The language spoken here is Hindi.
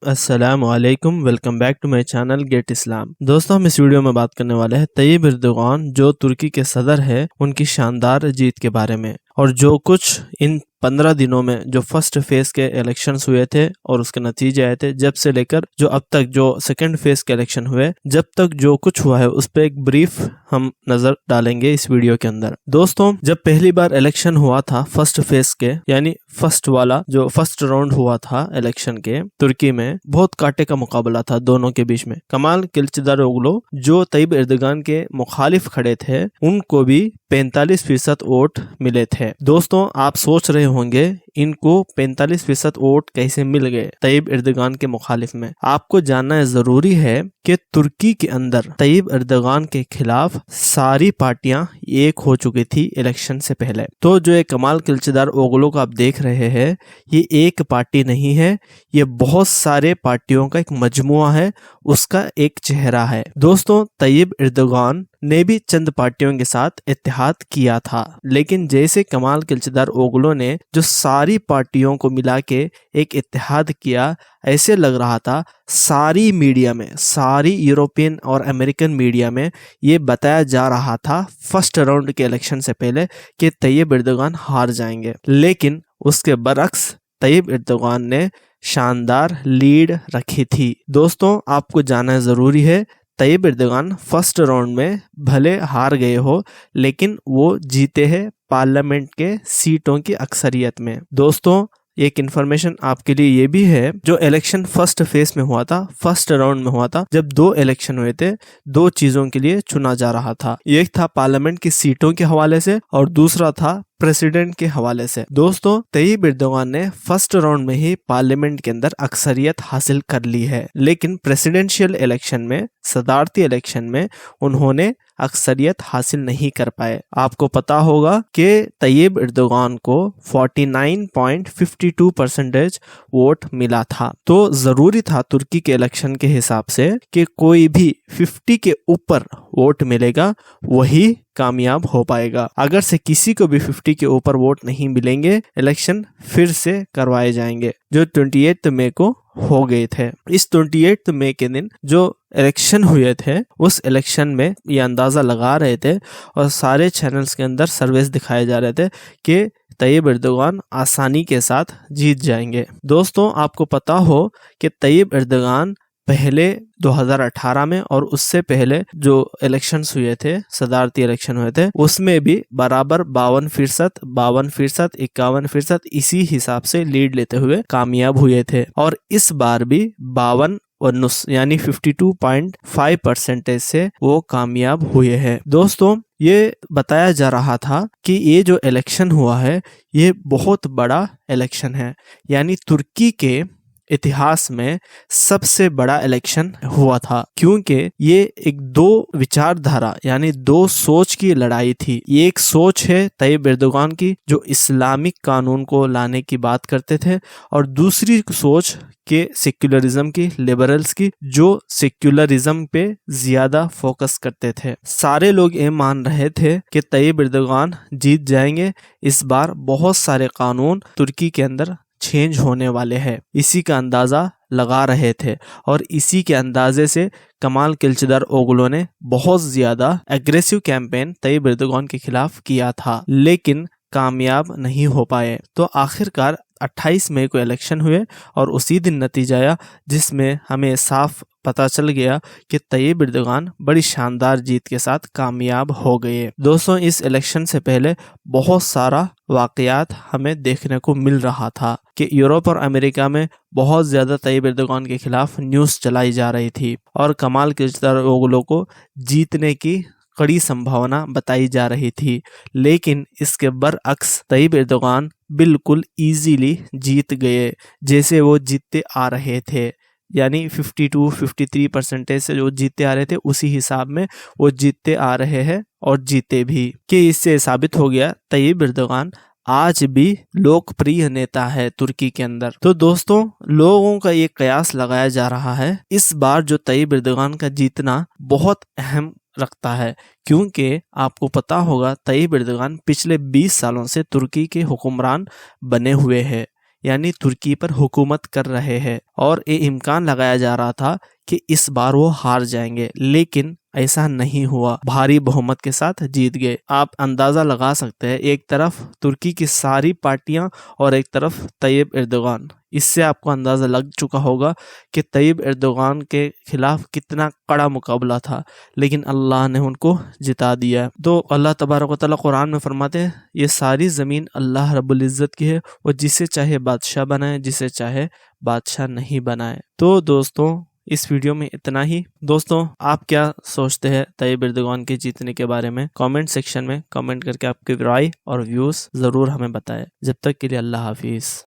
अस्सलामुअलैकुम, welcome back to my channel Get Islam. दोस्तों, हम इस वीडियो में बात करने वाले हैं तय्यब एर्दोगान जो तुर्की के सदर है उनकी शानदार जीत के बारे में, और जो कुछ इन 15 दिनों में जो फर्स्ट फेज के इलेक्शंस हुए थे और उसके नतीजे आए थे, जब से लेकर जो अब तक जो सेकंड फेज के इलेक्शन हुए, जब तक जो कुछ हुआ है उस पर एक ब्रीफ हम नजर डालेंगे इस वीडियो के अंदर। दोस्तों, जब पहली बार इलेक्शन हुआ था फर्स्ट फेज के, यानी फर्स्ट वाला जो फर्स्ट राउंड हुआ था इलेक्शन के तुर्की में, बहुत कांटे का मुकाबला था दोनों के बीच में। कमाल किलिचदारोग्लू जो तय्यब एर्दोगान के मुखालिफ खड़े थे, उनको भी 45% वोट मिले थे। दोस्तों, आप सोच रहे होंगे इनको 45% वोट कैसे मिल गए तय्यब एर्दोगान के मुखालिफ में। आपको जानना जरूरी है कि तुर्की के अंदर तय्यब एर्दोगान के खिलाफ सारी पार्टियां एक हो चुकी थी इलेक्शन से पहले। तो जो एक कमाल किलिचदारोग्लू को आप देख रहे हैं, ये एक पार्टी नहीं है, ये बहुत सारे पार्टियों का एक मजमुआ है, उसका एक चेहरा है। दोस्तों, तय्यब एर्दोगान ने भी चंद पार्टियों के साथ इत्तेहाद किया था, लेकिन जैसे कमाल किलिचदारोग्लू ने जो सारी पार्टियों को मिला के एक इत्तेहाद किया, ऐसे लग रहा था सारी मीडिया में, सारी यूरोपियन और अमेरिकन मीडिया में ये बताया जा रहा था फर्स्ट राउंड के इलेक्शन से पहले कि तय्यब एर्दोगान हार जाएंगे। लेकिन उसके बरक्स तय्यब एर्दोगान ने शानदार लीड रखी थी। दोस्तों, आपको जानना जरूरी है, तय्यब एर्दोगान फर्स्ट राउंड में भले हार गए हो, लेकिन वो जीते हैं पार्लियामेंट के सीटों की अक्सरियत में। दोस्तों, एक इन्फॉर्मेशन आपके लिए ये भी है, जो इलेक्शन फर्स्ट फेज में हुआ था, फर्स्ट राउंड में हुआ था, जब दो इलेक्शन हुए थे, दो चीजों के लिए चुना जा रहा था। एक था पार्लियामेंट की सीटों के हवाले से और दूसरा था प्रेसिडेंट के हवाले से। दोस्तों, तय्यब एर्दोगान ने फर्स्ट राउंड में ही पार्लियामेंट के अंदर अक्सरियत हासिल कर ली है, लेकिन प्रेसिडेंशियल इलेक्शन में, सदारती इलेक्शन में उन्होंने अक्सरियत हासिल नहीं कर पाए। आपको पता होगा कि तय्यब एर्दोगान को 49.52% वोट मिला था। तो जरूरी था तुर्की के इलेक्शन के हिसाब से कि कोई भी 50 के ऊपर वोट मिलेगा वही कामयाब हो पाएगा। अगर से किसी को भी 50 के ऊपर वोट नहीं मिलेंगे, इलेक्शन फिर से करवाए जाएंगे, जो 28 मई को हो गए थे। इस 28 मई के दिन जो इलेक्शन हुए थे, उस इलेक्शन में ये अंदाजा लगा रहे थे और सारे चैनल्स के अंदर सर्वेस दिखाए जा रहे थे कि तय्यब एर्दोगान आसानी के साथ जीत जाएंगे। दोस्तों, आपको पता हो कि तय्यब एर्दोगान पहले 2018 में और उससे पहले जो इलेक्शंस हुए थे, सदारती इलेक्शन हुए थे, उसमें भी बराबर 52%, 51%, इसी हिसाब से लीड लेते हुए कामयाब हुए थे। और इस बार भी 52 यानी 52.5% से वो कामयाब हुए हैं। दोस्तों, ये बताया जा रहा था कि ये जो इलेक्शन हुआ है, ये बहुत बड़ा इलेक्शन है, यानी तुर्की के इतिहास में सबसे बड़ा इलेक्शन हुआ था, क्योंकि ये एक दो विचारधारा यानी दो सोच की लड़ाई थी। ये एक सोच है तय्यब एर्दोगान की, जो इस्लामिक कानून को लाने की बात करते थे, और दूसरी सोच के सेक्युलरिज्म की, लिबरल्स की, जो सेक्युलरिज्म पे ज्यादा फोकस करते थे। सारे लोग ये मान रहे थे कि तय्यब एर्दोगान जीत जाएंगे। इस बार बहुत सारे कानून तुर्की के अंदर चेंज होने वाले हैं, इसी का अंदाजा लगा रहे थे, और इसी के अंदाजे से कमाल किलिचदारोग्लू ने बहुत ज्यादा एग्रेसिव कैंपेन तय्यब एर्दोगान के खिलाफ किया था, लेकिन कामयाब नहीं हो पाए। तो आखिरकार 28 मई को इलेक्शन हुए और उसी दिन नतीजा आया, जिसमें हमें साफ पता चल गया कि तय्यब एर्दोगान बड़ी शानदार जीत के साथ कामयाब हो गए। दोस्तों, इस इलेक्शन से पहले बहुत सारा वाकयात हमें देखने को मिल रहा था कि यूरोप और अमेरिका में बहुत ज्यादा तय्यब एर्दोगान के खिलाफ न्यूज़ चलाई जा रही थी और कमाल किलिचदारोग्लू को जीतने की कड़ी संभावना बताई जा रही थी, लेकिन इसके बरअक्स तय्यब एर्दोगान बिल्कुल इजीली जीत गए, जैसे वो जीतते आ रहे थे, यानी 52-53% से जो जीतते आ रहे थे, उसी हिसाब में वो जीतते आ रहे हैं और जीते भी। कि इससे साबित हो गया तय्यब एर्दोगान आज भी लोकप्रिय नेता है तुर्की के अंदर। तो दोस्तों, लोगों का ये कयास लगाया जा रहा है इस बार जो तय्यब एर्दोगान का जीतना बहुत अहम रखता है, क्योंकि आपको पता होगा तय्यब एर्दोगान पिछले 20 सालों से तुर्की के हुक्मरान बने हुए हैं, यानी तुर्की पर हुकूमत कर रहे हैं और ये इम्कान लगाया जा रहा था कि इस बार वो हार जाएंगे, लेकिन ऐसा नहीं हुआ, भारी बहुमत के साथ जीत गए। आप अंदाजा लगा सकते हैं, एक तरफ तुर्की की सारी पार्टियां और एक तरफ तैयब एर्दोगान। इससे आपको अंदाजा लग चुका होगा कि तैयब एर्दोगान के खिलाफ कितना कड़ा मुकाबला था, लेकिन अल्लाह ने उनको जिता दिया। तो अल्लाह तबारक व तआला कुरान में फरमाते हैं, ये सारी ज़मीन अल्लाह रब्बुल इज़्ज़त की है, वो जिसे चाहे बादशाह बनाए, जिसे चाहे बादशाह नहीं बनाए। तो दोस्तों इस वीडियो में इतना ही। दोस्तों आप क्या सोचते हैं तैयब एर्दोगान के जीतने के बारे में? कमेंट सेक्शन में कमेंट करके आपके राय और व्यूज जरूर हमें बताएं। जब तक के लिए अल्लाह हाफिज।